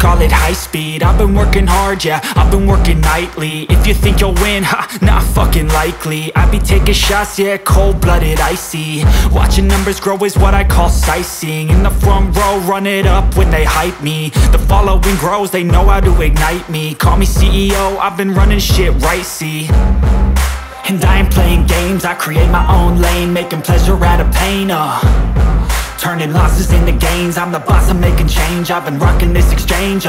call it high speed. I've been working hard, yeah, I've been working nightly. If you think you'll win, ha, not fucking likely. I be taking shots, yeah, cold-blooded, icy. Watching numbers grow is what I call sightseeing. In the front row, run it up when they hype me. The following grows, they know how to ignite me. Call me CEO, I've been running shit right, see. And I ain't playing games, I create my own lane, making pleasure out of pain, turning losses into gains. I'm the boss, I'm making change. I've been rocking this exchange,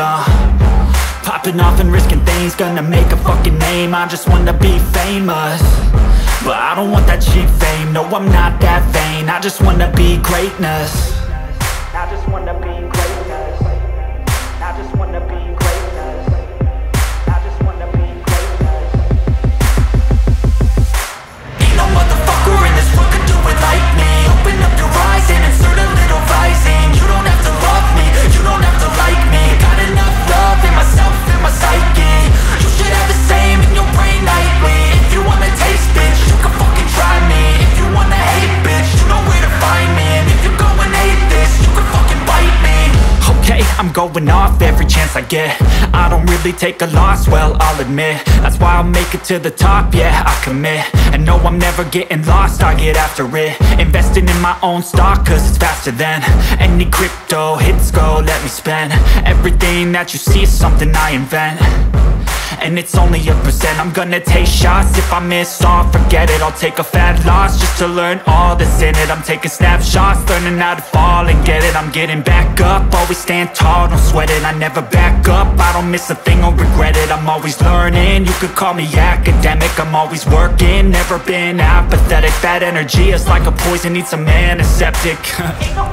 popping off and risking things. Gonna make a fucking name. I just wanna be famous, but I don't want that cheap fame. No, I'm not that vain. I just wanna be greatness. I just wanna be greatness. I just wanna be greatness. I just wanna be greatness. Ain't no motherfucker in this world could do it like me. Open up your eyes and insert a little rising. You don't have to love me, you don't have to like me. Got enough love in myself and my psyche. You should have the same in your brain nightly. If you wanna taste, bitch, you can fucking try me. If you wanna hate, bitch, you know where to find me. And if you go and hate this, you can fucking bite me. Okay, I'm going off every chance I get. I don't really take a loss, well, I'll admit. That's why I'll make it to the top, yeah, I commit. And no, I'm never getting lost, I get after it. Investing in my own stock, cause it's faster than any crypto hits go, let me spend. Everything that you see is something I invent, and it's only a percent. I'm gonna take shots, if I miss all, forget it. I'll take a fat loss just to learn all that's in it. I'm taking snapshots, learning how to fall and get it. I'm getting back up, always stand tall, don't sweat it. I never back up, I don't miss a thing or regret it. I'm always learning, you could call me academic. I'm always working, never been apathetic. That energy is like a poison, needs some antiseptic. Ain't no